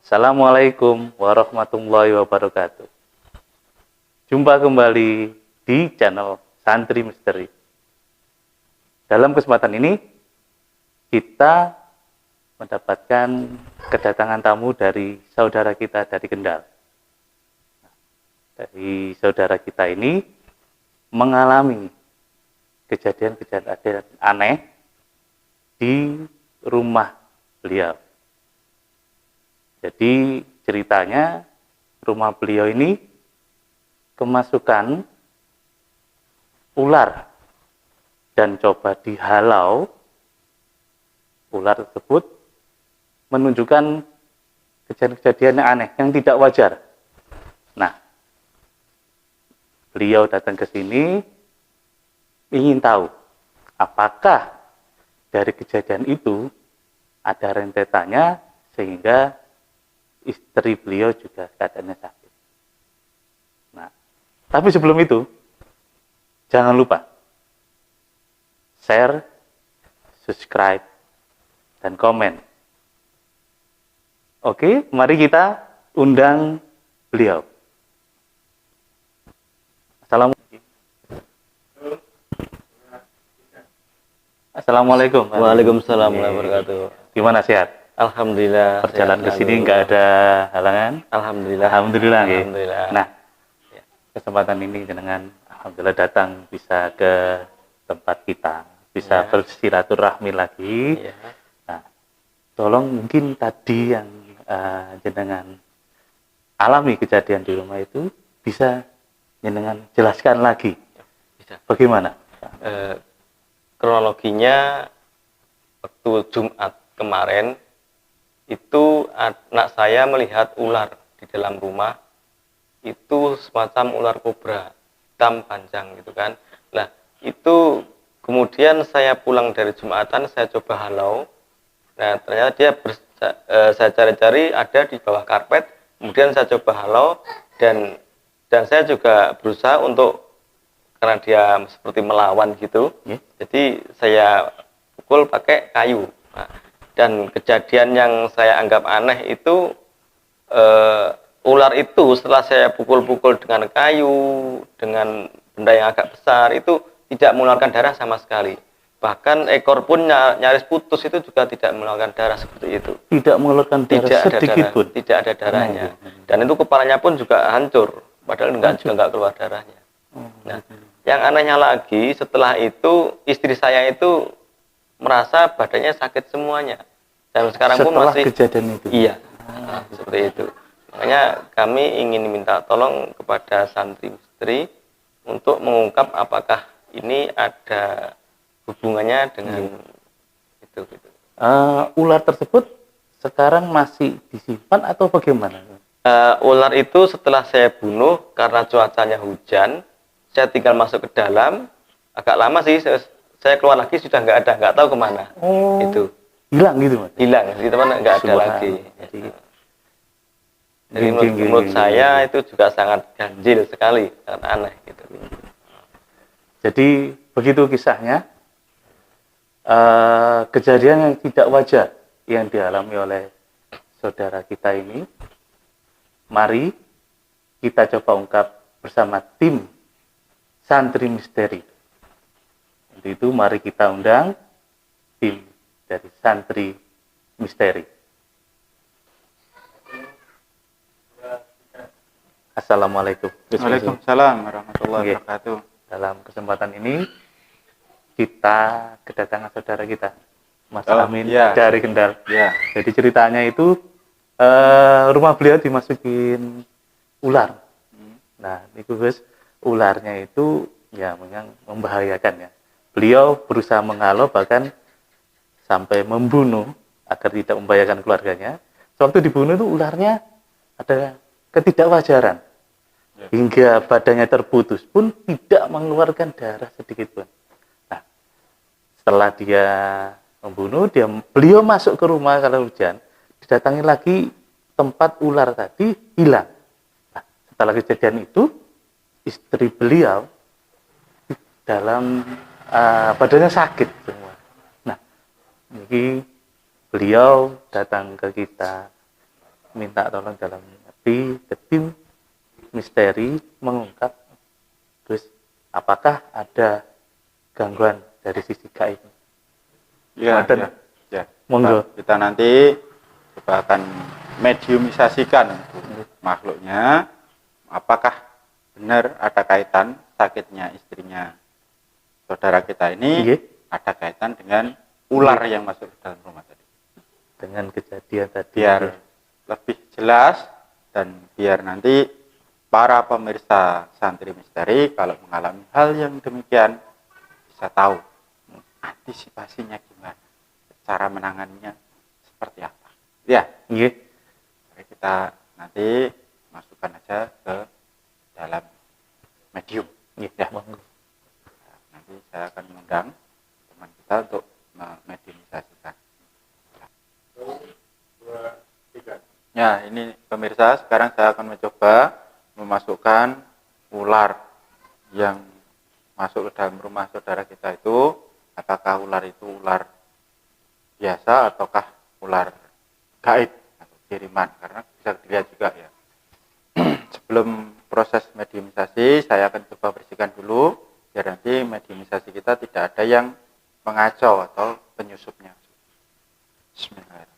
Assalamualaikum warahmatullahi wabarakatuh. Jumpa kembali di channel Santri Misteri. Dalam kesempatan ini, kita mendapatkan kedatangan tamu dari saudara kita dari Kendal. Dari saudara kita ini mengalami kejadian-kejadian aneh di rumah beliau. Jadi ceritanya rumah beliau ini kemasukan ular dan coba dihalau. Ular tersebut menunjukkan kejadian-kejadian yang aneh, yang tidak wajar. Nah, beliau datang ke sini ingin tahu apakah dari kejadian itu ada rentetannya sehingga istri beliau juga keadaannya sakit. Nah, tapi sebelum itu, jangan lupa share, subscribe, dan komen. Oke, mari kita undang beliau. Assalamualaikum. Waalaikumsalam warahmatullahi wabarakatuh. Gimana, sehat? Alhamdulillah. Perjalanan ke sini nggak ada halangan? Alhamdulillah. Alhamdulillah. Alhamdulillah. Nah, kesempatan ini dengan alhamdulillah datang bisa ke tempat kita, bisa bersilaturahmi lagi. Ya. Nah, tolong mungkin tadi yang jenengan alami kejadian di rumah itu bisa jenengan jelaskan lagi. Bisa. Bagaimana? Kronologinya waktu Jumat kemarin itu anak saya melihat ular di dalam rumah, itu semacam ular kobra hitam panjang gitu kan. Nah, itu kemudian saya pulang dari Jumatan, saya coba halau. Nah, ternyata dia saya cari-cari ada di bawah karpet. Kemudian saya coba halau dan saya juga berusaha untuk, karena dia seperti melawan gitu, jadi saya pukul pakai kayu. Nah, dan kejadian yang saya anggap aneh itu ular itu setelah saya pukul-pukul dengan kayu, dengan benda yang agak besar, itu tidak mengeluarkan darah sama sekali. Bahkan ekor pun nyaris putus, itu juga tidak mengeluarkan darah seperti itu. Tidak mengeluarkan darah sedikit pun? Tidak ada darahnya. Dan itu kepalanya pun juga hancur, padahal juga nggak keluar darahnya. Nah, yang anehnya lagi, setelah itu istri saya itu merasa badannya sakit semuanya. Dan sekarang pun masih kejadian itu. Iya. Seperti itu. Makanya kami ingin minta tolong kepada santri misteri untuk mengungkap apakah ini ada hubungannya dengan itu gitu. Ular tersebut sekarang masih disimpan atau bagaimana? Ular itu setelah saya bunuh karena cuacanya hujan, saya tinggal masuk ke dalam. Agak lama sih, saya keluar lagi sudah nggak tahu kemana. Itu hilang gitu, Mas? Hilang, di teman nggak ada lagi. Jadi menurut saya itu juga sangat ganjil sekali, sangat aneh gitu. Jadi begitu kisahnya. Kejadian yang tidak wajar yang dialami oleh saudara kita ini, mari kita coba ungkap bersama tim Santri Misteri. Untuk itu mari kita undang tim dari Santri Misteri. Assalamualaikum. Waalaikumsalam warahmatullahi wabarakatuh. Dalam kesempatan ini kita kedatangan saudara kita, Mas Amin dari Kendal. Jadi ceritanya itu rumah beliau dimasukin ular. Nah, itu guys, ularnya itu ya memang membahayakan ya. Beliau berusaha menghalau, bahkan sampai membunuh agar tidak membahayakan keluarganya. Waktu dibunuh itu ularnya ada ketidakwajaran, hingga badannya terputus pun tidak mengeluarkan darah sedikit pun. Setelah dia membunuh, beliau masuk ke rumah kalau hujan, didatangi lagi tempat ular tadi hilang. Nah, setelah kejadian itu, istri beliau dalam badannya sakit semua. Nah, ini beliau datang ke kita minta tolong dalam arti ke tim misteri mengungkap terus apakah ada gangguan dari sisi gaib. Ya, ya. Monggo. Kita nanti coba akan mediumisasikan makhluknya, apakah benar ada kaitan sakitnya istrinya saudara kita ini ada kaitan dengan ular yang masuk ke dalam rumah tadi. Dengan kejadian tadi. Biar lebih jelas dan biar nanti para pemirsa Santri Misteri kalau mengalami hal yang demikian bisa tahu antisipasinya gimana, cara menanganinya seperti apa. Ya, kita nanti masukkan aja ke dalam medium. Ya. Nanti saya akan mengundang teman kita untuk memediumisasikan. Ya, ini pemirsa, sekarang saya akan mencoba memasukkan ular yang masuk ke dalam rumah saudara kita itu. Apakah ular itu ular biasa ataukah ular gaib atau kiriman, karena bisa dilihat juga ya. Sebelum proses mediumisasi saya akan coba bersihkan dulu biar nanti mediumisasi kita tidak ada yang mengacau atau penyusupnya. Bismillahirrahmanirrahim.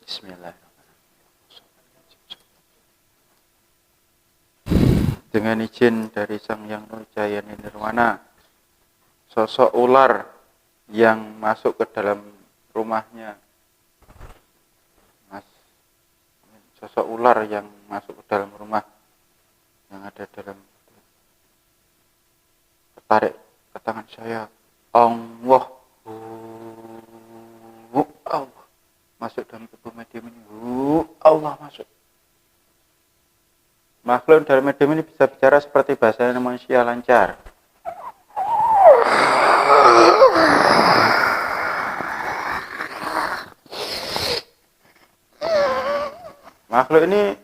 Bismillahirrahmanirrahim. Dengan izin dari Sang Yang Nurjayani Nirwana, sosok ular yang masuk ke dalam rumahnya, sosok ular yang masuk ke dalam rumah yang ada dalam, tarik ke tangan saya, Allah, Allah masuk dalam tubuh medium ini, Allah masuk. Makhluk dalam medium ini bisa bicara seperti bahasa manusia lancar. Makhluk ini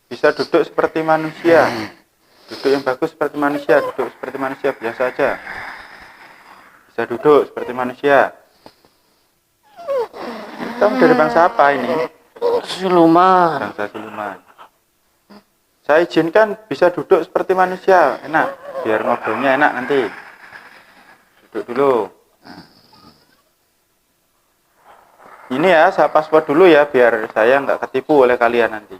bisa duduk seperti manusia. Duduk yang bagus seperti manusia, duduk seperti manusia biasa saja. Bisa duduk seperti manusia. Kamu dari bangsa apa ini? Siluman. Bangsa siluman. Saya izinkan bisa duduk seperti manusia, enak. Biar ngobrolnya enak nanti. Duduk dulu. Ini ya, saya password dulu ya, biar saya nggak ketipu oleh kalian nanti.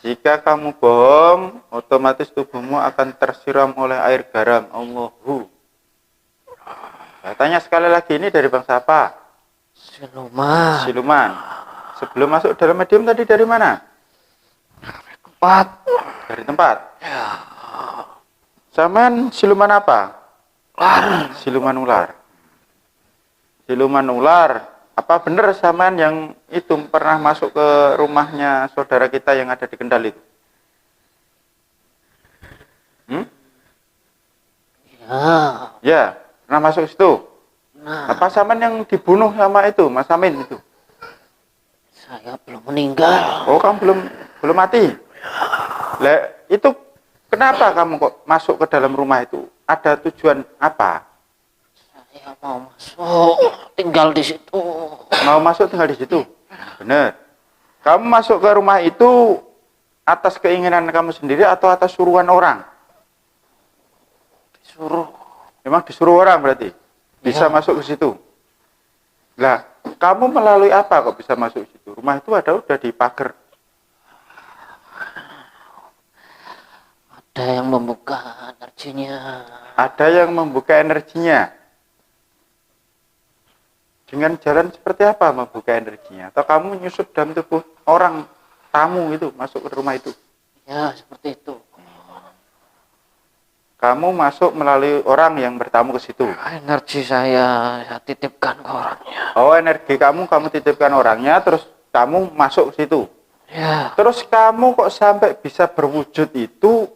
Jika kamu bohong, otomatis tubuhmu akan tersiram oleh air garam. Allahu. Saya tanya sekali lagi, ini dari bangsa apa? Siluman. Siluman. Sebelum masuk dalam medium tadi dari mana? Tempat. Dari tempat? Ya. Saman siluman apa? Ular. Siluman ular. Siluman ular. Apa benar saman yang itu pernah masuk ke rumahnya saudara kita yang ada di Kendal itu? Ya. Ya, pernah masuk ke situ. Nah, Apa saman yang dibunuh sama itu, Mas Amin itu? saya belum meninggal. Oh, kamu belum mati. Lah, itu kenapa kamu kok masuk ke dalam rumah itu? Ada tujuan apa? Saya mau masuk, tinggal di situ. Mau masuk tinggal di situ? Benar. Kamu masuk ke rumah itu atas keinginan kamu sendiri atau atas suruhan orang? Disuruh. Memang disuruh orang berarti? Bisa masuk ke situ? Lah, kamu melalui apa kok bisa masuk ke situ? Rumah itu udah dipagar. Ada yang membuka energinya. Ada yang membuka energinya. Dengan jalan seperti apa membuka energinya? Atau kamu nyusup dalam tubuh orang tamu itu masuk ke rumah itu? Ya, seperti itu. Kamu masuk melalui orang yang bertamu ke situ. Energi saya titipkan ke orangnya. Oh, energi kamu titipkan orangnya, terus kamu masuk ke situ. Ya. Terus kamu kok sampai bisa berwujud itu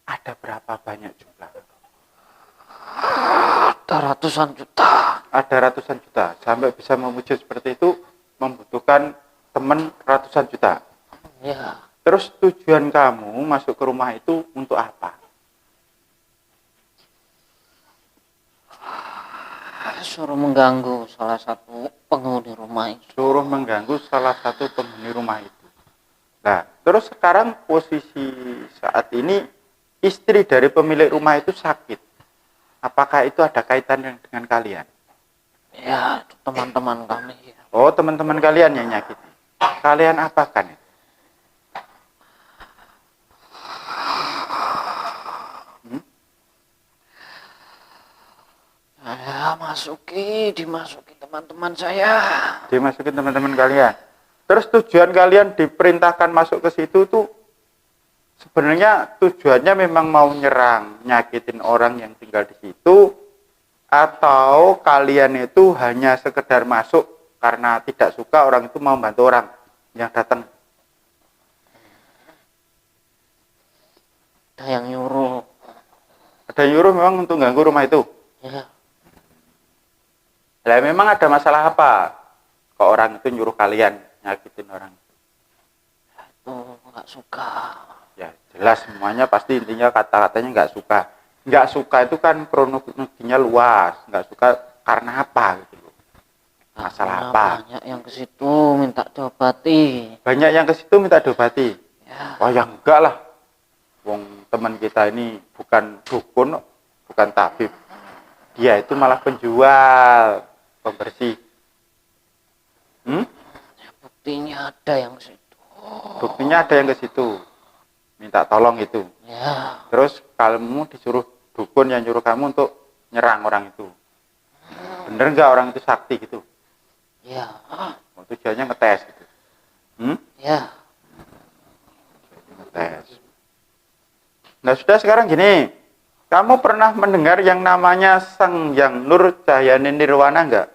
ada berapa banyak jumlah? Ada ratusan juta. Ada ratusan juta. Sampai bisa mewujud seperti itu membutuhkan teman ratusan juta. Ya. Terus tujuan kamu masuk ke rumah itu untuk apa? suruh mengganggu salah satu penghuni rumah itu. Suruh mengganggu salah satu penghuni rumah itu. Nah, terus sekarang posisi saat ini istri dari pemilik rumah itu sakit. Apakah itu ada kaitannya dengan kalian? Ya, itu teman-teman kami. Ya. Oh, teman-teman kalian yang nyakiti. Kalian apakan itu? Saya dimasuki teman-teman saya. Dimasukin teman-teman kalian. Terus tujuan kalian diperintahkan masuk ke situ tuh sebenarnya tujuannya memang mau nyerang, nyakitin orang yang tinggal di situ, atau kalian itu hanya sekedar masuk karena tidak suka orang itu mau bantu orang yang datang? Ada yang nyuruh. Ada yang nyuruh memang untuk ganggu rumah itu? Ya. Lah memang ada masalah apa? Kok orang itu nyuruh kalian nyakitin orang? Itu nggak suka. Ya jelas semuanya pasti intinya kata-katanya nggak suka. Nggak suka itu kan kronologinya luas. Nggak suka karena apa gitu loh. Masalah Karena apa? banyak yang ke situ minta diobati. Banyak yang ke situ minta diobati. Ya. Oh ya enggak lah. Wong teman kita ini bukan dukun, bukan tabib. Dia itu malah penjual, pembersih. Buktinya ada yang ke situ. Buktinya ada yang ke situ. Minta tolong itu. Ya. Terus kamu disuruh dukun yang nyuruh kamu untuk nyerang orang itu. Bener nggak orang itu sakti gitu? Ya. Tujuannya ngetes gitu. Ya. Ngetes. Nah sudah sekarang gini, kamu pernah mendengar yang namanya Sang Hyang Nur Cahyani Nirwana enggak?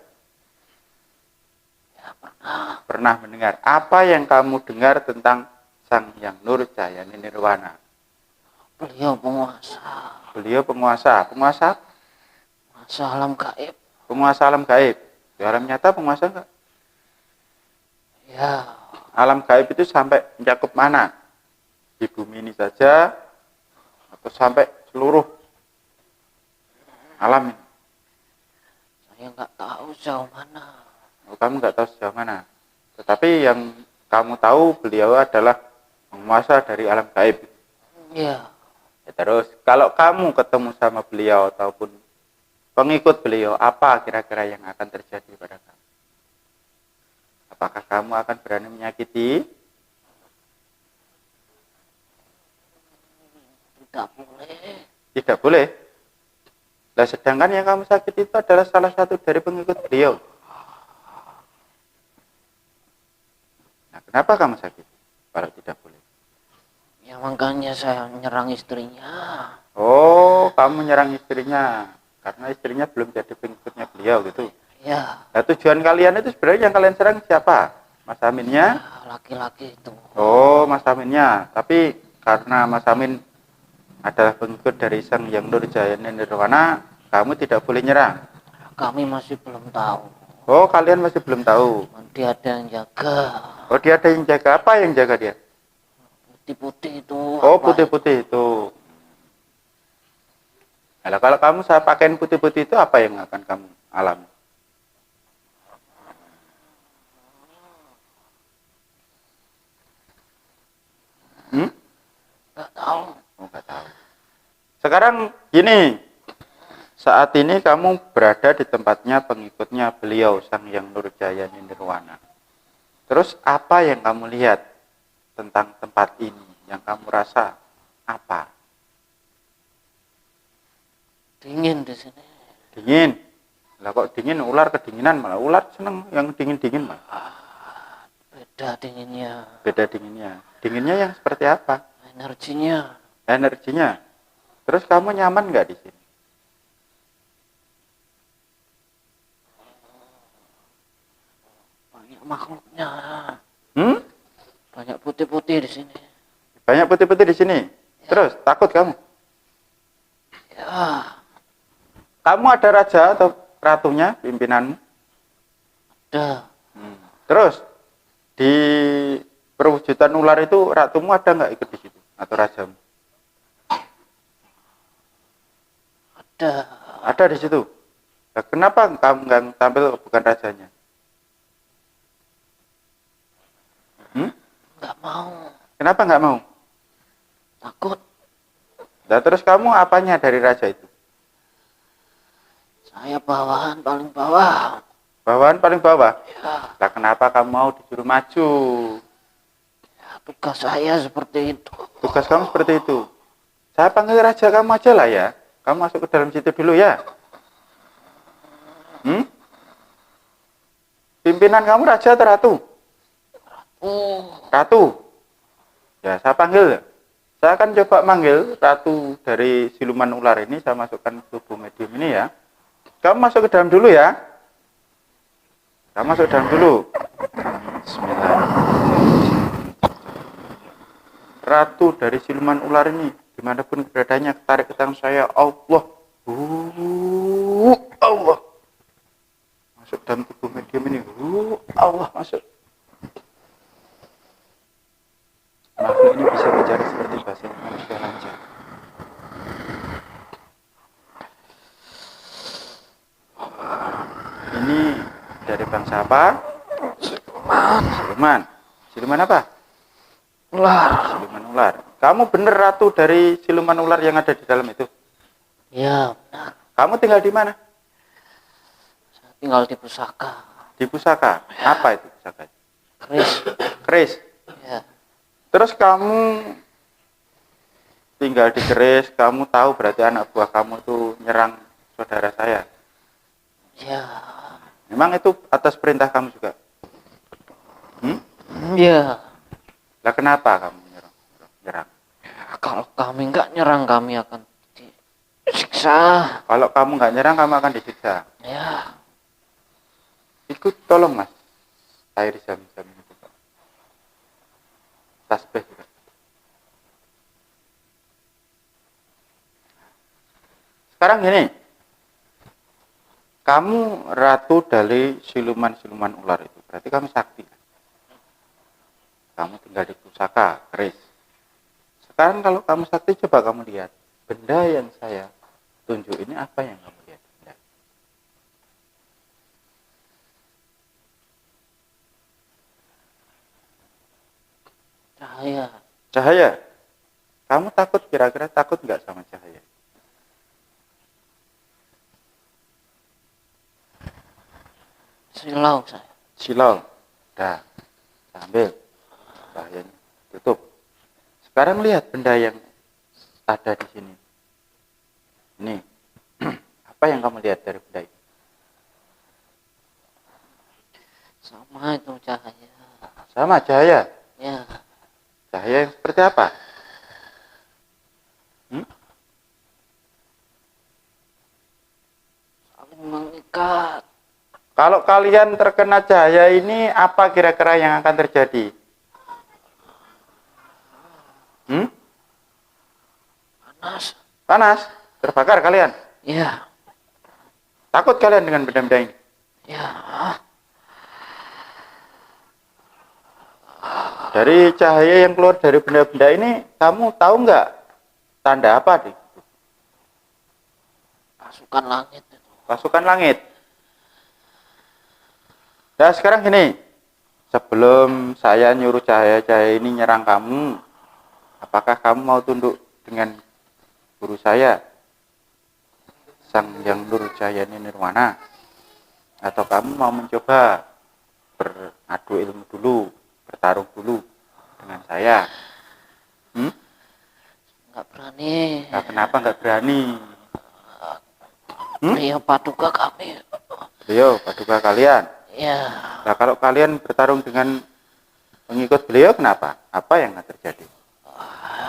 Ya, pernah. Pernah mendengar. Apa yang kamu dengar tentang Sang Hyang Nur Cahyani Nirwana? Beliau penguasa. Beliau penguasa. Penguasa? Penguasa alam gaib. Penguasa alam gaib. Di alam nyata penguasa enggak? Ya. Alam gaib itu sampai mencakup mana? Di bumi ini saja atau sampai seluruh alam ini? Saya nggak tahu sejauh mana. Oh, kamu nggak tahu sejauh mana. Tetapi yang kamu tahu beliau adalah penguasa dari alam gaib. Ya. Ya, terus kalau kamu ketemu sama beliau ataupun pengikut beliau, apa kira-kira yang akan terjadi pada kamu? Apakah kamu akan berani menyakiti? Tidak boleh. Tidak boleh. Nah, sedangkan yang kamu sakiti itu adalah salah satu dari pengikut beliau. Nah, kenapa kamu sakit kalau tidak boleh? Ya makanya saya nyerang istrinya. Oh, kamu menyerang istrinya karena istrinya belum jadi pengikutnya beliau gitu. Ya. Nah, tujuan kalian itu sebenarnya yang kalian serang siapa? Mas Aminnya? Ya, laki-laki itu. Oh, Mas Aminnya. Tapi karena Mas Amin adalah pengikut dari Sang Hyang Nur Cahyani Nirwana, kamu tidak boleh nyerang. Kami masih belum tahu. Oh, kalian masih belum tahu. Nanti ada yang jaga. Oh, dia ada yang jaga. Apa yang jaga dia? Putih-putih itu. Oh, apa putih-putih itu. Nah, kalau kamu saya pakaiin putih-putih itu, apa yang akan kamu alami? Nggak tahu. Oh, nggak tahu. Sekarang gini, saat ini kamu berada di tempatnya pengikutnya beliau Sang Hyang Nur Cahyani Nirwana. Terus apa yang kamu lihat tentang tempat ini? Yang kamu rasa apa? Dingin di sini. Dingin. Lah kok dingin, ular kedinginan, malah ular seneng yang dingin-dingin malah. Beda dinginnya. Beda dinginnya. Dinginnya yang seperti apa? Energinya. Energinya. Terus kamu nyaman nggak di sini? Banyak makhluknya. Banyak putih-putih di sini. Banyak putih-putih di sini. Terus takut kamu? Ya. Kamu ada raja atau ratunya, pimpinanmu? Ada. Terus di perwujudan ular itu ratumu ada nggak ikut di situ atau rajamu? Ada. Ada di situ. Nah, kenapa kamu nggak tampil bukan rajanya? Nggak mau. Kenapa nggak mau? Takut. Nah, terus kamu apanya dari raja itu? Saya bawahan paling bawah. Bawahan paling bawah? Ya, Nah, kenapa kamu mau disuruh maju? tugas saya seperti itu. Tugas kamu seperti itu. Saya panggil raja kamu aja lah ya. Kamu masuk ke dalam situ dulu ya. Pimpinan kamu raja atau ratu? Ratu. Ya, saya panggil. Saya akan coba manggil ratu dari siluman ular ini. Saya masukkan ke tubuh medium ini ya. Kamu masuk ke dalam dulu ya. Kamu masuk ke dalam dulu. Bismillahirrahmanirrahim. Ratu dari siluman ular ini, dimanapun keberadaannya, tarik ke tangan saya. Allah. Allah. Masuk dalam tubuh medium ini. Allah masuk. Makhluk ini bisa bicara seperti bahasa manusia lancar. Ini dari bangsa apa? Siluman. Siluman apa? Ular. Siluman ular. Kamu benar ratu dari siluman ular yang ada di dalam itu? Ya, benar. Kamu tinggal di mana? Saya tinggal di pusaka. Di pusaka. Apa itu pusaka? Keris. Keris. Ya. Terus kamu tinggal di keris, kamu tahu berarti anak buah kamu tuh nyerang saudara saya. Ya. Memang itu atas perintah kamu juga? Ya. Lah kenapa kamu nyerang? Kalau kami nggak nyerang, kami akan disiksa. Kalau kamu nggak nyerang, kamu akan disiksa. Ya. Ikut tolong mas, air jam-jam itu. Tasbih juga. Sekarang gini, kamu ratu dari siluman-siluman ular itu, berarti kamu sakti. Kamu tinggal di pusaka, keris. Sekarang kalau kamu sakti, coba kamu lihat. Benda yang saya tunjuk ini apa yang kamu lihat? Benda. Cahaya. Cahaya. Kamu takut, kira-kira takut nggak sama cahaya? Silau saya. Silau. Dah. Ambil. Cahayanya. Tutup. Sekarang lihat benda yang ada di sini. Ini. Apa yang kamu lihat dari benda ini? Sama itu cahaya. Sama cahaya. Ya. Cahaya yang seperti apa? Saling mengikat. Kalau kalian terkena cahaya ini, apa kira-kira yang akan terjadi? Panas. Panas? Terbakar kalian? Ya. Takut kalian dengan benda-benda ini? Ya. Dari cahaya yang keluar dari benda-benda ini, kamu tahu nggak tanda apa nih? Pasukan langit itu. Pasukan langit. Nah sekarang gini, sebelum saya nyuruh cahaya-cahaya ini nyerang kamu, apakah kamu mau tunduk dengan guru saya, Sang Hyang Nurjayani Nirwana, atau kamu mau mencoba beradu ilmu dulu, bertarung dulu dengan saya? Nggak berani. Nah, kenapa nggak berani? Beliau paduka kami. Beliau paduka kalian. Ya. Nah, kalau kalian bertarung dengan pengikut beliau, kenapa? Apa yang akan terjadi?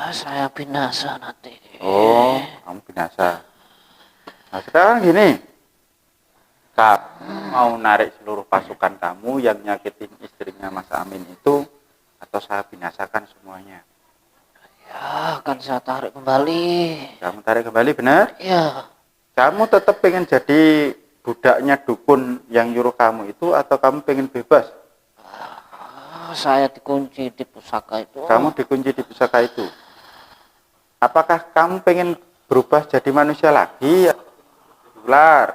Saya binasa nanti. Oh, kamu binasa. Nah, sekarang gini. Kamu mau narik seluruh pasukan kamu yang nyakitin istrinya Mas Amin itu, atau saya binasakan semuanya? Ya, akan saya tarik kembali. Kamu tarik kembali, benar? Ya. Kamu tetap pengen jadi budaknya dukun yang nyuruh kamu itu, atau kamu pengen bebas? Saya dikunci di pusaka itu. Kamu dikunci di pusaka itu. Apakah kamu pengen berubah jadi manusia lagi? Ular.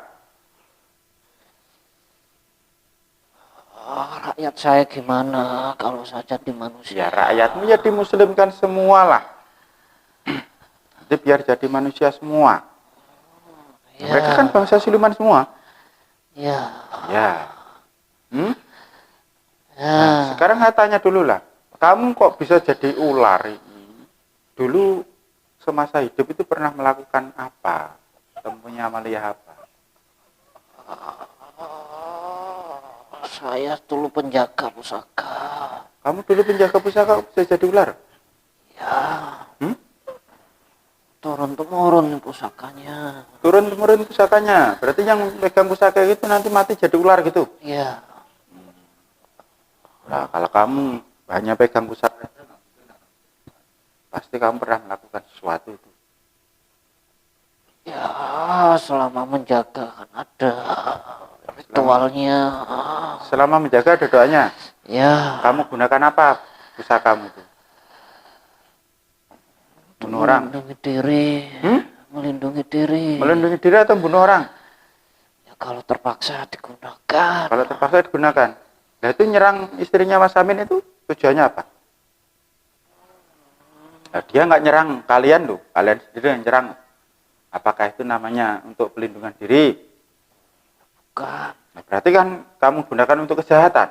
rakyat saya gimana kalau saya jadi manusia? Ya rakyatmu ya dimuslimkan semua lah. Jadi biar jadi manusia semua. Ya, Mereka kan bangsa siluman semua. ya, Ya. Hmm? ya. Nah, sekarang saya tanya dulu lah. Kamu kok bisa jadi ular ini? Dulu semasa hidup itu pernah melakukan apa? Temunya amalia apa? Saya dulu penjaga pusaka. Kamu dulu penjaga pusaka kok bisa jadi ular? Ya, Hmm? turun temurun pusakanya. Turun temurun pusakanya. Berarti yang pegang pusaka itu nanti mati jadi ular gitu. Ya, Nah, kalau kamu hanya pegang pusaka, pasti kamu pernah melakukan sesuatu itu. ya, selama menjaga kan ada ritualnya. Selama menjaga ada doanya. Ya, Kamu gunakan apa pusakamu itu? Bunuh orang. melindungi diri. Melindungi diri. Melindungi diri atau bunuh orang? Ya, kalau terpaksa digunakan. Kalau terpaksa digunakan. Nah itu nyerang istrinya Mas Amin itu tujuannya apa? Nah, dia nggak nyerang kalian loh, kalian sendiri yang nyerang. Apakah itu namanya untuk pelindungan diri? Bukan. Nah, berarti kan kamu gunakan untuk kejahatan.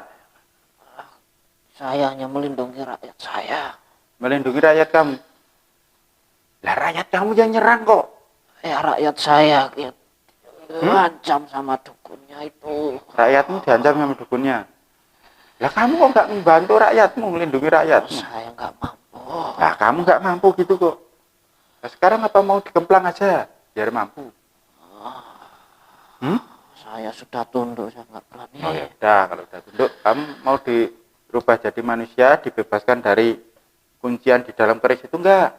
Saya hanya melindungi rakyat saya. Melindungi rakyat kamu. Lah rakyat kamu yang nyerang kok. Ya, rakyat saya ya, diancam sama dukunnya itu. Rakyatmu diancam sama dukunnya. Lah kamu kok nggak membantu rakyatmu, melindungi rakyatmu? Saya nggak mampu. Nah kamu nggak mampu gitu kok. Nah, sekarang apa mau dikemplang aja biar mampu? Saya sudah tunduk, saya nggak berani. Oh ya udah, kalau udah tunduk, kamu mau dirubah jadi manusia, dibebaskan dari kuncian di dalam keris itu enggak?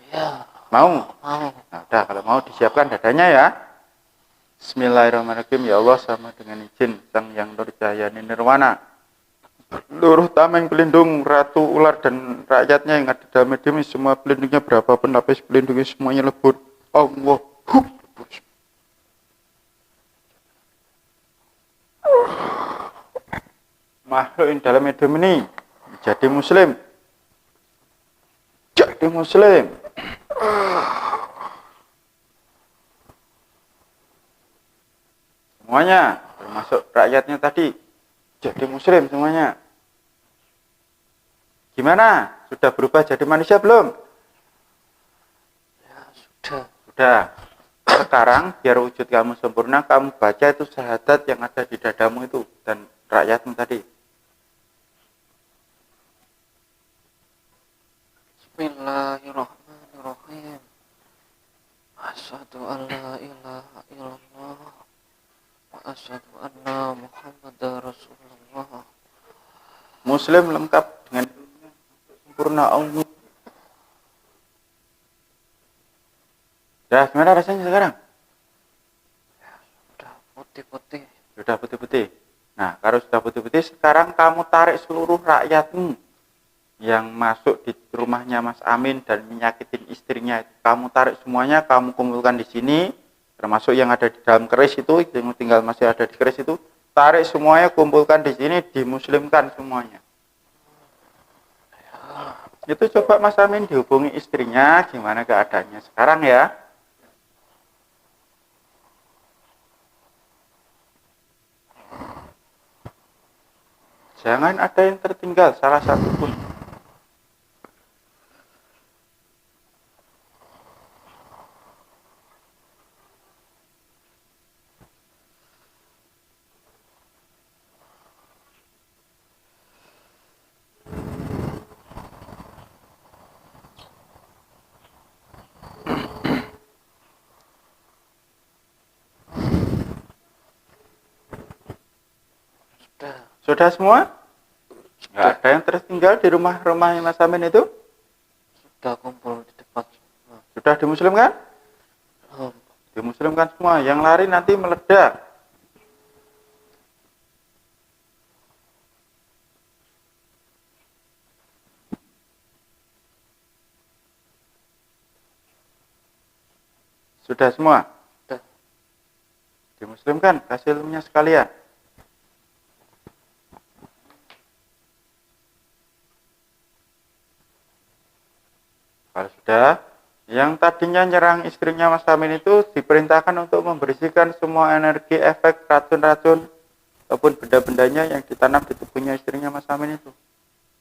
Ya, Mau? mau. Nah udah, kalau mau disiapkan dadanya ya. Bismillahirrahmanirrahim. Ya Allah, sama dengan izin Sang Yang Nurjayani Nirwana, seluruh tameng pelindung Ratu Ular dan rakyatnya yang ada dalam medium, semua pelindungnya berapapun lapis pelindungnya semuanya lebur. Allah. Makhluk yang dalam medium ini jadi muslim. Jadi muslim. Semuanya, termasuk rakyatnya tadi, jadi muslim semuanya. Gimana? Sudah berubah jadi manusia belum? Ya, sudah. Sudah. Sekarang biar wujud kamu sempurna, kamu baca itu syahadat yang ada di dadamu itu dan rakyatmu tadi. Bismillahirrahmanirrahim. Asyhadu an la ilaha illallah wa asyhadu anna Muhammadar Rasulullah. Muslim lengkap dengan sempurna Allah. Dah, gimana rasanya sekarang? Sudah putih-putih. Sudah putih-putih. Nah, kalau sudah putih-putih, sekarang kamu tarik seluruh rakyatmu yang masuk di rumahnya Mas Amin dan menyakitin istrinya. Kamu tarik semuanya, kamu kumpulkan di sini, termasuk yang ada di dalam keris itu, yang tinggal masih ada di keris itu, tarik semuanya, kumpulkan di sini, dimuslimkan semuanya. Itu coba Mas Amin dihubungi istrinya, gimana keadaannya sekarang ya? Jangan ada yang tertinggal, salah satu pun. Sudah semua? Nggak ada yang tertinggal di rumah-rumah Mas Amin itu? Sudah kumpul di depan semua. Sudah dimuslimkan? Belum. Dimuslimkan semua. Yang lari nanti meledak. Sudah semua? Sudah. Dimuslimkan, kasih ilmunya sekalian. ada yang tadinya nyerang istrinya Mas Amin itu diperintahkan untuk membersihkan semua energi efek racun-racun ataupun benda-bendanya yang ditanam di tubuhnya istrinya Mas Amin itu.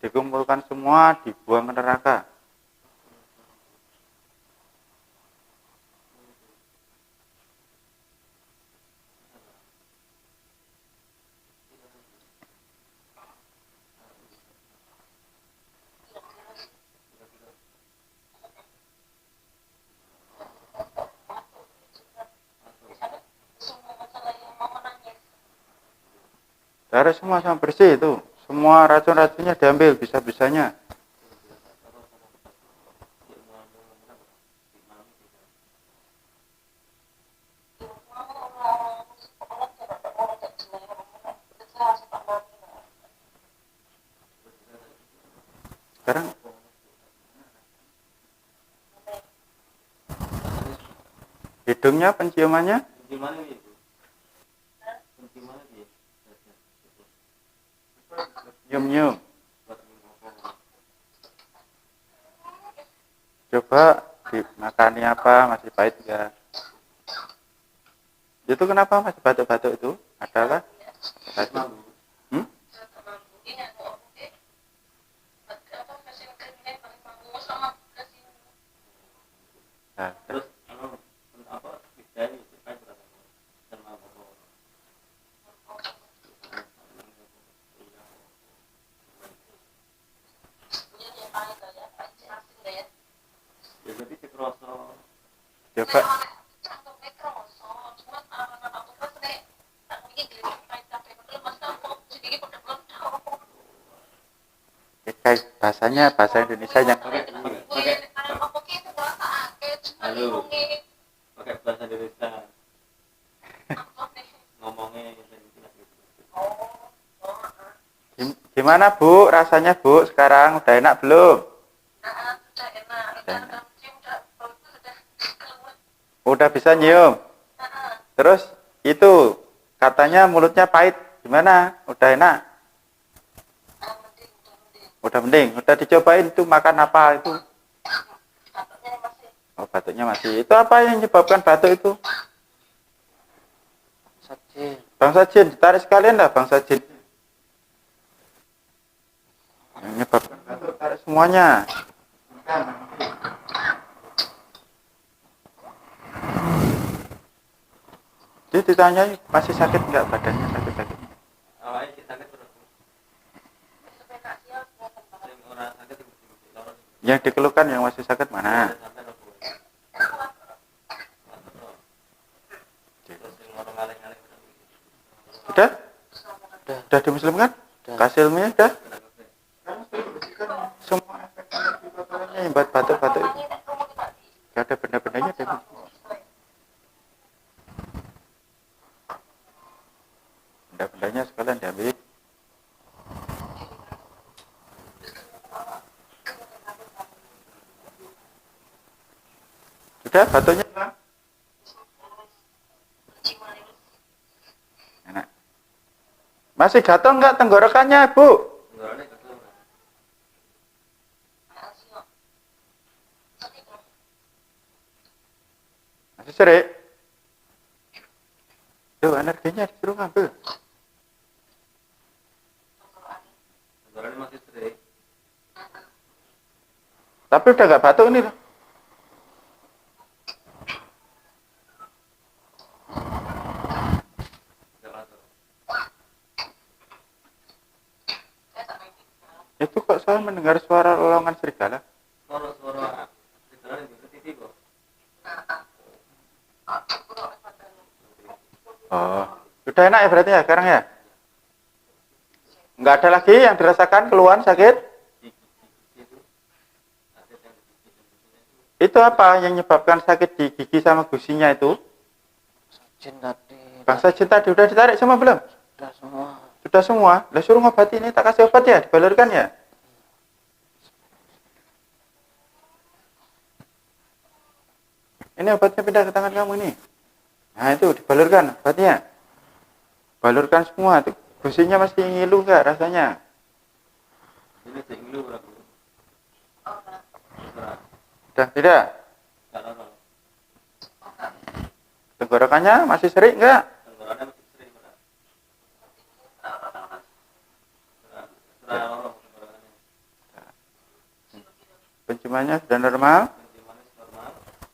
Dikumpulkan semua, dibuang ke neraka. Darah semua sama bersih itu. Semua racun-racunnya diambil bisa-bisanya. Sekarang hidungnya penciumannya nyium-nyium. Coba dimakani apa, masih pahit enggak? Itu kenapa masih batuk-batuk itu? Adalah hmm? Nah, terus coba kayak bahasa Indonesia yang Halo, pakai bahasa Indonesia. Ngomongnya gimana Bu? Rasanya Bu sekarang udah enak belum? Udah bisa nyium. Terus itu katanya mulutnya pahit. Gimana? Udah enak? Udah mending. Udah dicobain tuh makan apa itu? Oh, batuknya masih. Itu apa yang menyebabkan batuk itu? Bangsa jin. Ditarik sekalian lah bangsa jin. Yang menyebabkan batuk tarik semuanya. Jadi ditanya masih sakit nggak badannya sakit-sakit? Yang dikeluhkan yang masih sakit mana? Udah? Udah dimuslimkan? Kasih ilmunya udah? Semua efek kotorannya yang buat batuk-batuk itu. Gak ada benda-bendanya deh. Benda-bendanya sekalian diambil. Sudah batuknya hilang? Enak. Masih gatal nggak tenggorokannya, Bu? Masih serik? Tuh, energinya disuruh ngambil. Tapi udah nggak batuk ini loh. Itu kok saya mendengar suara lolongan serigala? Suara serigala yang di TV kok. Oh, sudah enak ya berarti ya sekarang ya? Nggak ada lagi yang dirasakan keluhan sakit? Itu apa yang menyebabkan sakit di gigi sama gusinya itu? Jin tadi. Bangsa jin tadi udah ditarik semua belum? Sudah semua. Sudah semua. Lah suruh ngobati ini, tak kasih obat ya, dibalurkan ya? Ini obatnya pindah ke tangan kamu ini. Nah itu dibalurkan obatnya. Balurkan semua. Itu gusinya masih ngilu nggak rasanya? Ini ngilu berapa? Sudah tidak? Tenggorokannya masih sering enggak? Penciumannya sudah normal?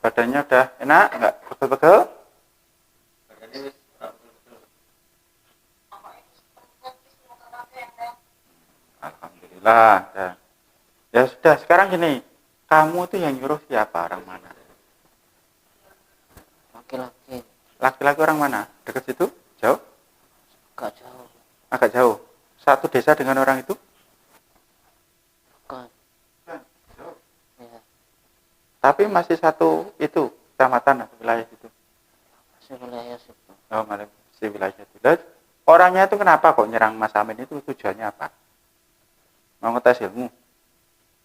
Badannya udah enak? Enggak pegel-pegel? Alhamdulillah. Ya sudah, sekarang gini. Kamu tuh yang nyuruh siapa? Orang mana? Laki-laki. Laki-laki orang mana? Dekat situ? Jauh? Agak jauh. Agak jauh. Satu desa dengan orang itu? Bukan. Jauh. Ya, Tapi masih satu itu, kecamatan atau wilayah itu. masih wilayah situ. Oh, masih wilayah itu. Dan orangnya itu kenapa kok nyerang Mas Amin itu, tujuannya apa? Mau ngetes ilmu?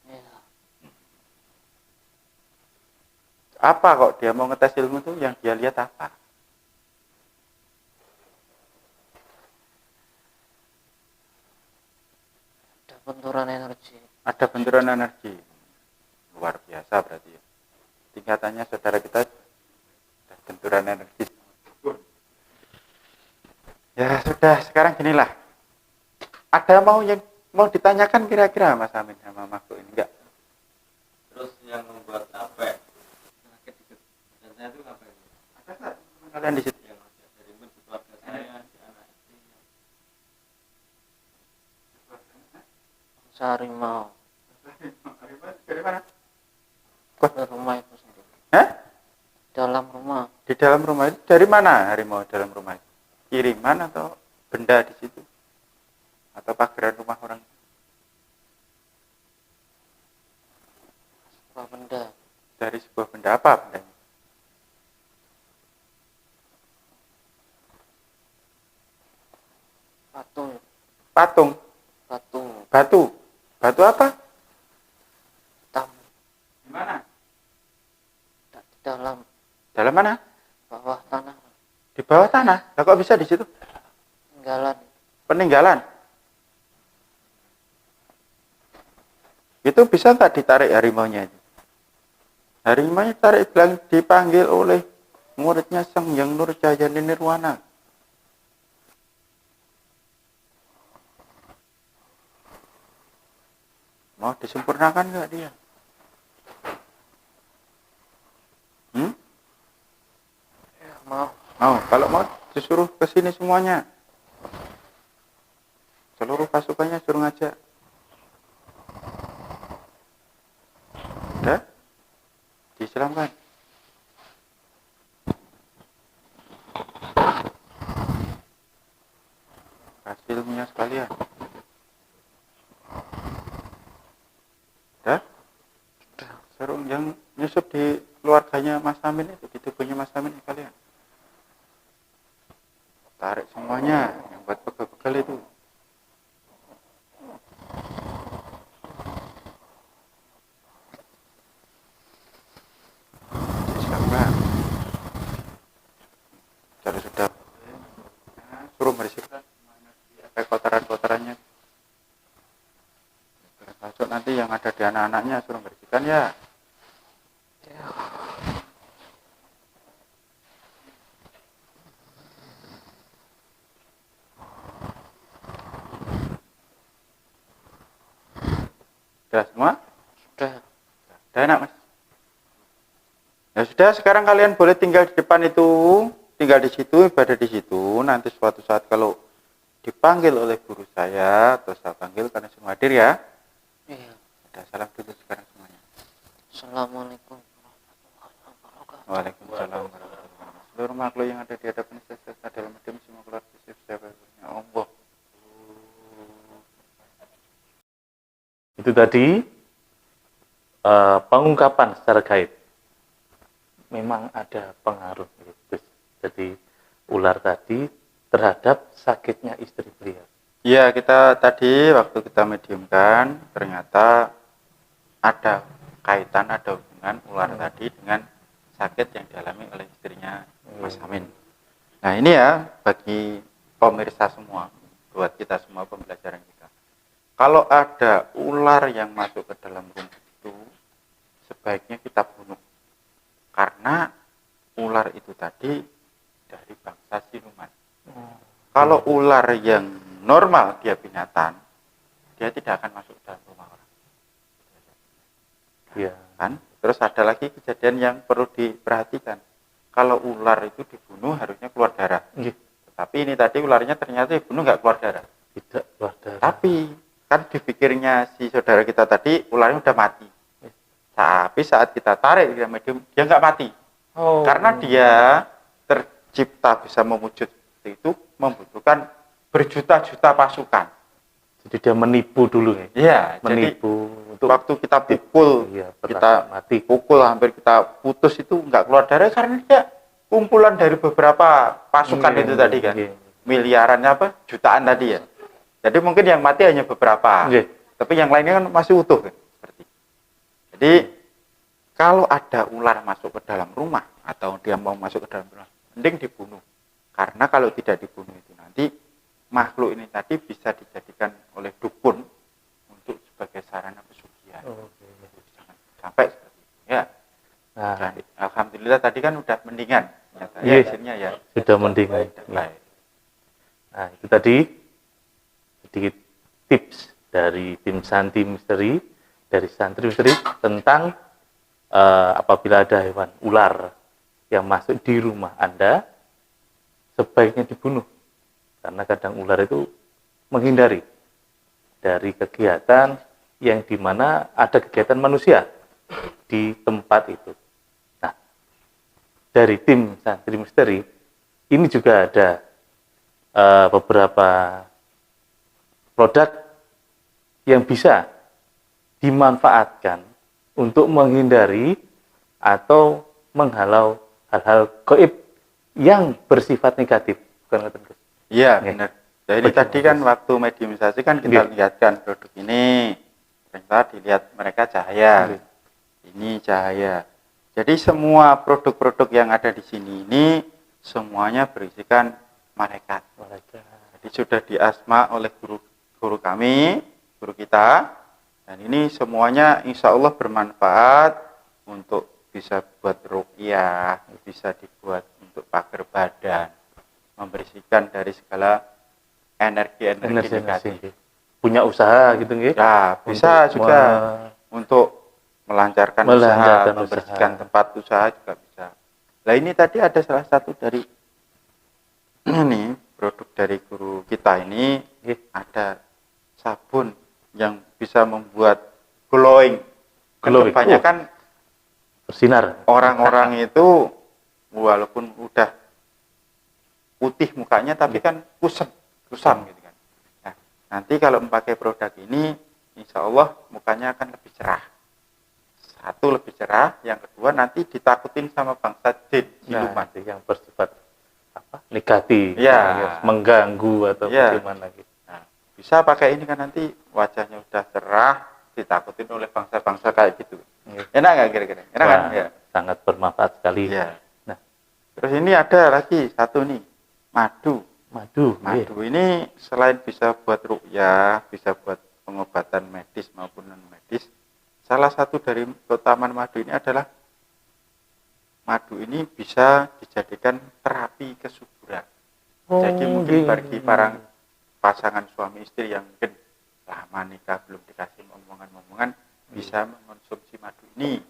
Ya, Apa kok dia mau ngetes ilmu itu, yang dia lihat apa? ada benturan energi. Ada benturan energi. Luar biasa berarti ya. Tingkatannya saudara kita ada benturan energi. Ya sudah, sekarang ginilah. Ada yang mau ditanyakan kira-kira Mas Amin sama makhluk ini enggak? Terus yang membuat apa? Sakit itu. Dan saya itu apa ini? Ada enggak kalian di situ? Yang dari keluarga saya, di anak istrinya. Harimau. Dari mana? Di rumah itu sendiri. Hah? Dalam rumah. Di dalam rumah itu dari mana harimau dalam rumah itu? Kiriman atau benda di situ? Atau pageran rumah orang? Sebuah benda. Dari sebuah benda, apa bendanya? Patung. Patung, Patung. batu. Batu apa? Hitam. Di mana? Di dalam. Dalam mana? Bawah tanah. Di bawah tanah. Lah kok bisa di situ? Tinggalan. Peninggalan. Itu bisa nggak ditarik harimaunya itu? Harimaunya tarik bilang dipanggil oleh muridnya Sang Hyang Nurjayani Nirwana. Mau disempurnakan nggak dia? Ya, mau. Mau, kalau mau disuruh ke sini semuanya. Seluruh pasukannya suruh ngajak. Udah? Disilamkan. Kasih ilmunya sekalian. Udah? Suruh yang nyusup di keluarganya Mas Amin itu, di tubuhnya Mas Amin kalian. Tarik semuanya, yang buat pegel-pegel itu. Disilamkan. Kalau sudah suruh membersihkan efek kotoran-kotorannya. Masuk nanti yang ada di anak-anaknya suruh membersihkan ya. Sudah semua? Sudah. Sudah enak Mas. Ya sudah, sekarang kalian boleh tinggal di depan itu, tinggal di situ, ibadah di situ. Nanti suatu saat kalau dipanggil oleh guru saya, atau saya panggil karena semua hadir ya. Iya. Ada salam dulu sekarang semuanya. Assalamualaikum warahmatullahi wabarakatuh. Waalaikumsalam warahmatullahi wabarakatuh. Seluruh makhluk yang ada di hadapan saya dalam hidup semua keluar bersih siapa Allah. Itu tadi pengungkapan secara gaib. Memang ada pengaruh. Jadi ular tadi terhadap sakitnya istri beliau. Iya, kita tadi waktu kita mediumkan ternyata ada kaitan, ada hubungan ular tadi dengan sakit yang dialami oleh istrinya Mas Amin. Nah ini ya bagi pemirsa semua, buat kita semua pembelajaran kita. Kalau ada ular yang masuk ke dalam rumah itu, sebaiknya kita bunuh. Karena ular itu tadi dari bangsa siluman. Kalau ular yang normal dia binatang, dia tidak akan masuk dalam rumah orang. Iya. Kan? Terus ada lagi kejadian yang perlu diperhatikan. Kalau ular itu dibunuh harusnya keluar darah. Iya. Tapi ini tadi ularnya ternyata dibunuh nggak keluar darah. Tidak keluar darah. Tapi kan dipikirnya si saudara kita tadi ularnya udah mati. Tapi saat kita tarik dia medium, dia nggak mati. Oh. Karena dia tercipta bisa mewujud seperti itu membutuhkan berjuta-juta pasukan. Jadi dia menipu dulu ya. Iya, Menipu jadi untuk waktu kita pukul, iya, kita mati. pukul hampir kita putus itu nggak keluar darah karena dia kumpulan dari beberapa pasukan Iya, itu tadi kan. iya. Miliarannya apa? Jutaan tadi ya. Jadi mungkin yang mati hanya beberapa. Iya. Tapi yang lainnya kan masih utuh kan. Seperti. Jadi kalau ada ular masuk ke dalam rumah atau dia mau masuk ke dalam rumah, mending dibunuh. Karena kalau tidak dibunuh itu nanti makhluk ini tadi bisa dijadikan oleh dukun untuk sebagai sarana pesugihan. Jangan sampai seperti itu ya. Nah, Dan alhamdulillah tadi kan udah mendingan. Nyatanya Iya. hasilnya ya. sudah mendingan. Baik. Nah, itu tadi sedikit tips dari tim Santri Misteri, dari Santri Misteri tentang apabila ada hewan ular yang masuk di rumah Anda, sebaiknya dibunuh. Karena kadang ular itu menghindari dari kegiatan yang dimana ada kegiatan manusia di tempat itu. Nah, dari tim Santri Misteri, ini juga ada beberapa produk yang bisa dimanfaatkan untuk menghindari atau menghalau hal-hal gaib yang bersifat negatif. Bukan kata Gus? Iya, Oke. benar. Jadi Betul, tadi kan Gus. waktu mediumisasi kan kita Iya. lihatkan produk ini. Ternyata dilihat mereka cahaya. Iya. Ini cahaya. Jadi semua produk-produk yang ada di sini ini semuanya berisikan malaikat. Malaikat. Jadi sudah diasma oleh guru kami, guru kita. Dan ini semuanya insya Allah bermanfaat untuk bisa buat ruqyah, bisa dibuat untuk pagar badan, membersihkan dari segala energi-energi negatif. Punya usaha gitu nggih? Ya, bisa Untuk juga untuk melancarkan usaha, Melancarkan membersihkan usaha. tempat usaha juga bisa. Nah ini tadi ada salah satu dari ini produk dari guru kita ini Nggih. ada sabun yang bisa membuat glowing. Kan Glowing. kebanyakan bersinar. orang-orang itu walaupun udah putih mukanya tapi kan kusam gitu kan. Nah, nanti kalau memakai produk ini insya Allah mukanya akan lebih cerah. Satu lebih cerah, yang kedua nanti ditakutin sama bangsa jin siluman. Nah, yang bersifat apa? Negatif, Ya. mengganggu atau Ya. bagaimana gitu. Nah, bisa pakai ini kan nanti wajahnya udah cerah, ditakutin oleh bangsa-bangsa kayak gitu. Iya. Enak nggak kira-kira? Enak kan? Wah, Ya. sangat bermanfaat sekali. Iya. Nah, Terus ini ada lagi satu nih, madu. madu. Madu ini selain bisa buat ruqyah, bisa buat pengobatan medis maupun non medis, salah satu dari keutamaan madu ini adalah madu ini bisa dijadikan terapi kesuburan. Jadi mungkin bagi para pasangan suami istri yang mungkin lama nikah belum dikasih omongan-omongan bisa mengonsumsi madu ini.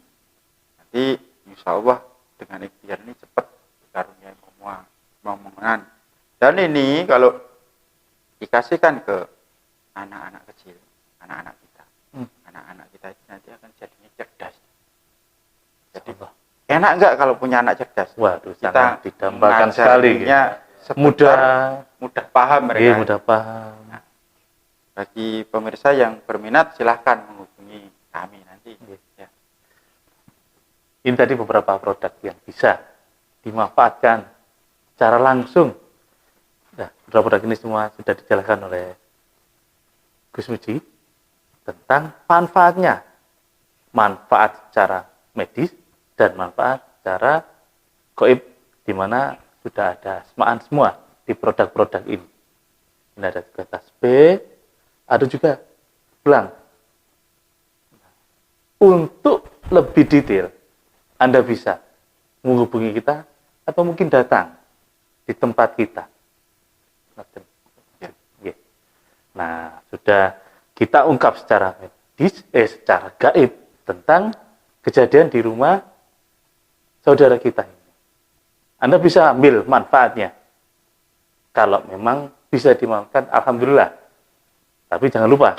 Nanti insya Allah dengan ikhtiar ini cepat dikaruniai omongan. Dan ini kalau dikasihkan ke anak-anak kecil, anak-anak kita, anak-anak kita nanti akan jadinya cerdas. Jadi Allah. enak nggak kalau punya anak cerdas? Waduh, Kita sangat didambakan sekali. Gitu. ngajarinya sebentar, mudah paham mereka. Iya, mudah paham. Bagi pemirsa yang berminat silahkan menghubungi kami nanti. Ya. Ini tadi beberapa produk yang bisa dimanfaatkan secara langsung. Nah, produk-produk ini semua sudah dijelaskan oleh Gus Muji tentang manfaatnya. Manfaat secara medis dan manfaat secara gaib, di mana sudah ada semaan semua di produk-produk ini. Ini ada juga tasbih, ada juga gelang. Untuk lebih detail, Anda bisa menghubungi kita atau mungkin datang di tempat kita. Nah, sudah kita ungkap secara medis, secara gaib tentang kejadian di rumah saudara kita ini. Anda bisa ambil manfaatnya. Kalau memang bisa dimanfaatkan, alhamdulillah. Tapi jangan lupa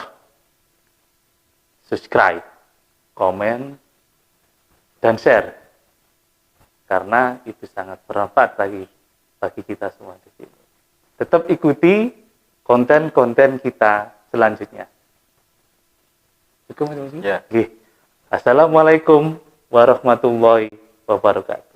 subscribe, komen, dan share. Karena itu sangat bermanfaat bagi kita semua di sini. Tetap ikuti konten-konten kita selanjutnya. Cukup, Ya. Assalamualaikum warahmatullahi wabarakatuh.